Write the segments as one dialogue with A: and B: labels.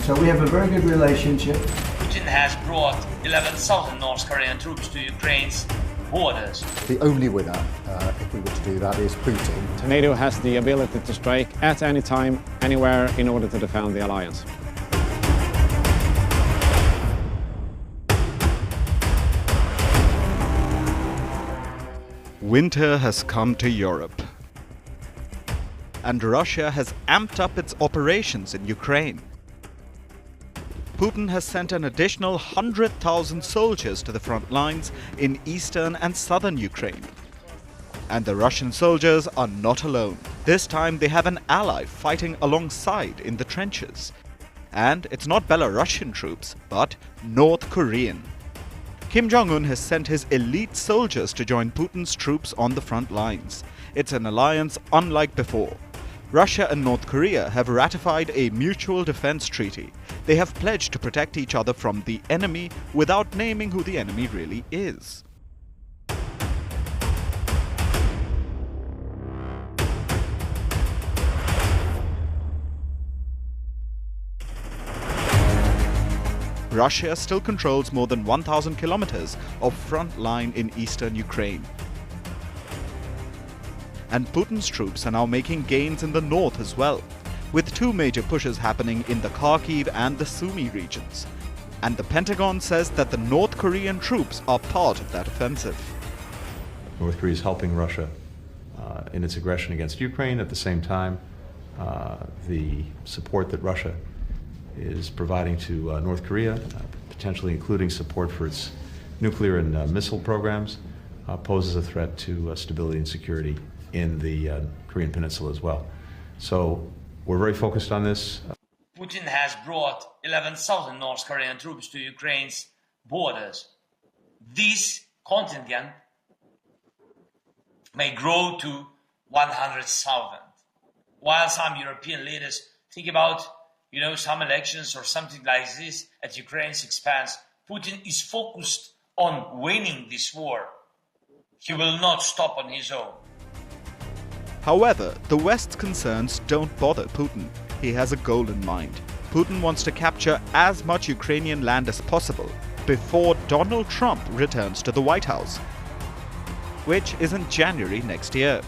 A: So we have a very good relationship.
B: Putin has brought 11,000 North Korean troops to Ukraine's borders.
C: The only winner, if we were to do that, is Putin.
D: NATO has the ability to strike at any time, anywhere, in order to defend the alliance.
E: Winter has come to Europe, and Russia has amped up its operations in Ukraine. Putin has sent an additional 100,000 soldiers to the front lines in eastern and southern Ukraine. And the Russian soldiers are not alone. This time they have an ally fighting alongside in the trenches. And it's not Belarusian troops, but North Korean. Kim Jong-un has sent his elite soldiers to join Putin's troops on the front lines. It's an alliance unlike before. Russia and North Korea have ratified a mutual defense treaty. They have pledged to protect each other from the enemy without naming who the enemy really is. Russia still controls more than 1,000 kilometers of front line in eastern Ukraine. And Putin's troops are now making gains in the north as well, with two major pushes happening in the Kharkiv and the Sumy regions. And the Pentagon says that the North Korean troops are part of that offensive.
F: North Korea is helping Russia in its aggression against Ukraine. At the same time, the support that Russia is providing to North Korea, potentially including support for its nuclear and missile programs, poses a threat to stability and security in the Korean Peninsula as well. So we're very focused on this.
B: Putin has brought 11,000 North Korean troops to Ukraine's borders. This contingent may grow to 100,000. While some European leaders think about, some elections or something like this at Ukraine's expense, Putin is focused on winning this war. He will not stop on his own.
E: However, the West's concerns don't bother Putin. He has a goal in mind. Putin wants to capture as much Ukrainian land as possible before Donald Trump returns to the White House, which is in January next year.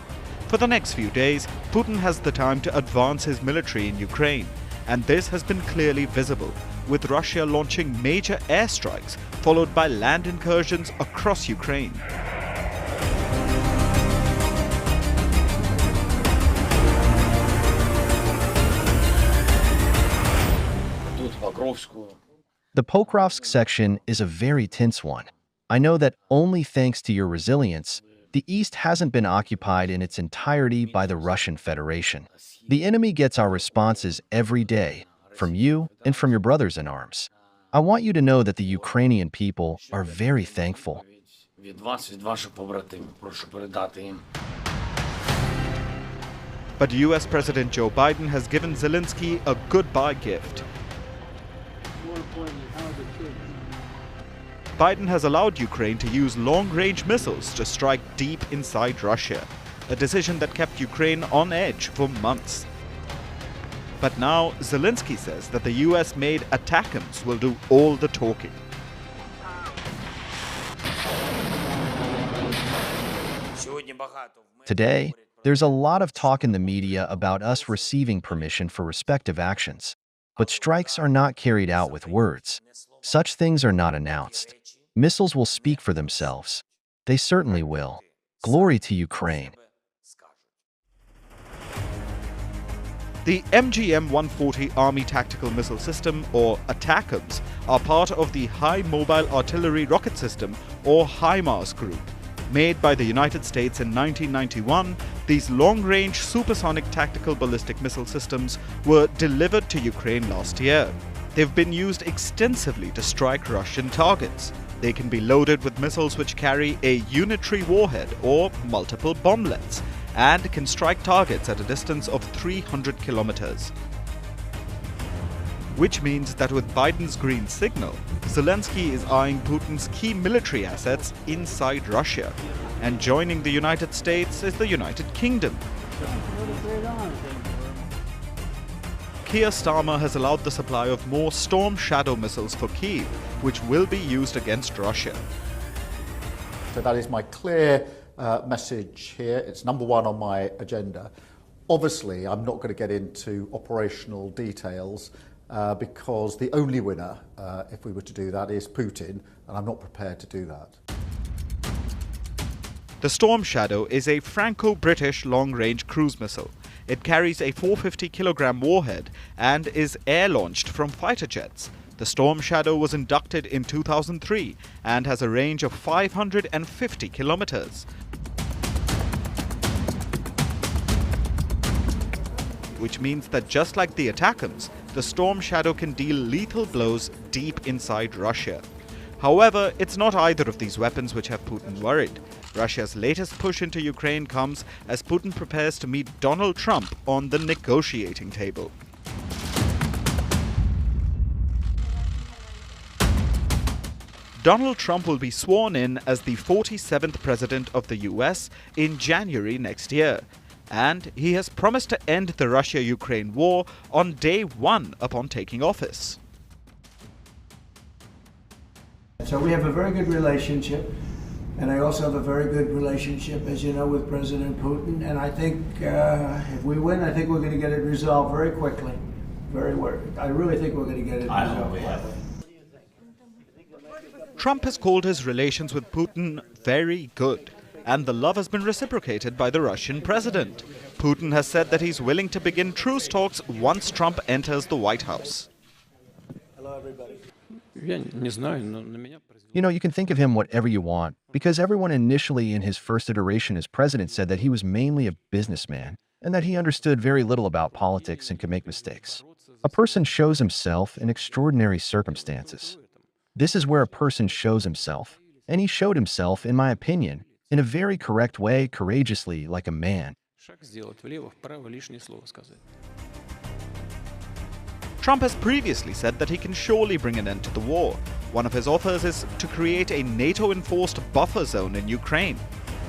E: For the next few days, Putin has the time to advance his military in Ukraine, and this has been clearly visible, with Russia launching major airstrikes followed by land incursions across Ukraine.
G: The Pokrovsk section is a very tense one. I know that only thanks to your resilience, the East hasn't been occupied in its entirety by the Russian Federation. The enemy gets our responses every day, from you and from your brothers in arms. I want you to know that the Ukrainian people are very thankful.
E: But US President Joe Biden has given Zelensky a goodbye gift. Biden has allowed Ukraine to use long-range missiles to strike deep inside Russia, a decision that kept Ukraine on edge for months. But now, Zelensky says that the US-made ATACMS will do all the talking.
G: Today, there's a lot of talk in the media about us receiving permission for respective actions. But strikes are not carried out with words. Such things are not announced. Missiles will speak for themselves. They certainly will. Glory to Ukraine.
E: The MGM-140 Army Tactical Missile System, or ATACMS, are part of the High Mobile Artillery Rocket System, or HIMARS group. Made by the United States in 1991, these long-range supersonic tactical ballistic missile systems were delivered to Ukraine last year. They've been used extensively to strike Russian targets. They can be loaded with missiles which carry a unitary warhead or multiple bomblets, and can strike targets at a distance of 300 kilometers. Which means that with Biden's green signal, Zelensky is eyeing Putin's key military assets inside Russia, and joining the United States is the United Kingdom. Keir Starmer has allowed the supply of more Storm Shadow missiles for Kyiv, which will be used against Russia.
C: So that is my clear message here. It's number one on my agenda. Obviously, I'm not going to get into operational details because the only winner, if we were to do that, is Putin, and I'm not prepared to do that.
E: The Storm Shadow is a Franco-British long-range cruise missile. It carries a 450-kilogram warhead and is air-launched from fighter jets. The Storm Shadow was inducted in 2003 and has a range of 550 kilometers. Which means that just like the Attackams, the Storm Shadow can deal lethal blows deep inside Russia. However, it's not either of these weapons which have Putin worried. Russia's latest push into Ukraine comes as Putin prepares to meet Donald Trump on the negotiating table. Donald Trump will be sworn in as the 47th president of the US in January next year. And he has promised to end the Russia-Ukraine war on day one upon taking office.
A: So we have a very good relationship, and I also have a very good relationship, as you know, with President Putin. And I think if we win, I think we're going to get it resolved very quickly. I really think we're going to get it resolved.
E: Trump has called his relations with Putin very good, and the love has been reciprocated by the Russian president. Putin has said that he's willing to begin truce talks once Trump enters the White House.
A: Hello, everybody.
G: You know, you can think of him whatever you want, because everyone initially in his first iteration as president said that he was mainly a businessman and that he understood very little about politics and could make mistakes. A person shows himself in extraordinary circumstances. This is where a person shows himself, and he showed himself, in my opinion, in a very correct way, courageously, like a man.
E: Trump has previously said that he can surely bring an end to the war. One of his offers is to create a NATO-enforced buffer zone in Ukraine,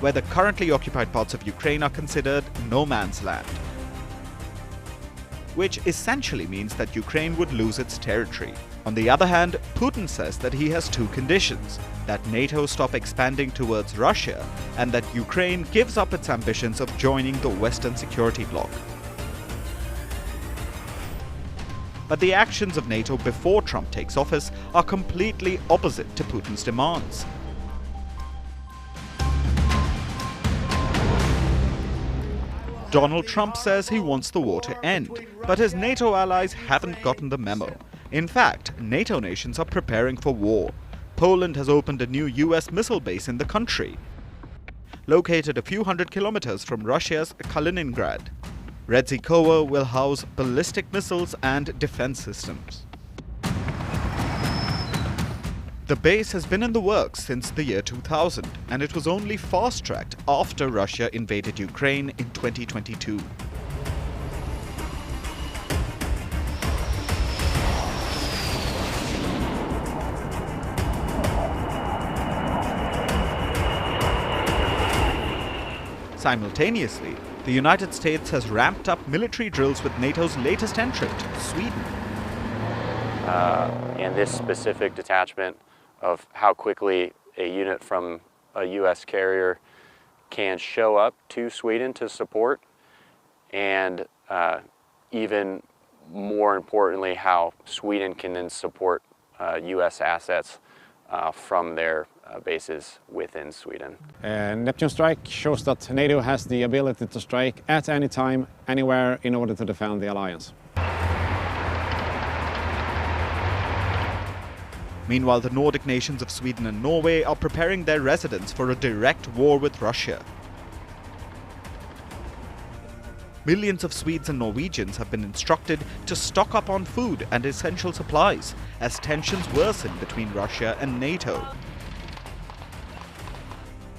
E: where the currently occupied parts of Ukraine are considered no man's land. Which essentially means that Ukraine would lose its territory. On the other hand, Putin says that he has two conditions: that NATO stop expanding towards Russia, and that Ukraine gives up its ambitions of joining the Western security bloc. But the actions of NATO before Trump takes office are completely opposite to Putin's demands. Donald Trump says he wants the war to end, but his NATO allies haven't gotten the memo. In fact, NATO nations are preparing for war. Poland has opened a new US missile base in the country, located a few hundred kilometers from Russia's Kaliningrad. Redzikowo will house ballistic missiles and defense systems. The base has been in the works since the year 2000, and it was only fast-tracked after Russia invaded Ukraine in 2022. Simultaneously, the United States has ramped up military drills with NATO's latest entrant, Sweden.
H: And this specific detachment of how quickly a unit from a U.S. carrier can show up to Sweden to support, and even more importantly, how Sweden can then support U.S. assets from their bases within Sweden.
D: Neptune strike shows that NATO has the ability to strike at any time, anywhere, in order to defend the alliance.
E: Meanwhile, the Nordic nations of Sweden and Norway are preparing their residents for a direct war with Russia. Millions of Swedes and Norwegians have been instructed to stock up on food and essential supplies as tensions worsen between Russia and NATO.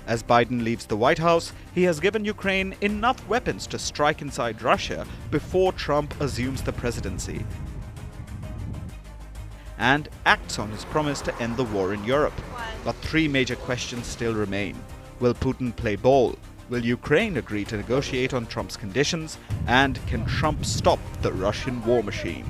E: As Biden leaves the White House, he has given Ukraine enough weapons to strike inside Russia before Trump assumes the presidency, and acts on his promise to end the war in Europe. But three major questions still remain. Will Putin play ball? Will Ukraine agree to negotiate on Trump's conditions? And can Trump stop the Russian war machine?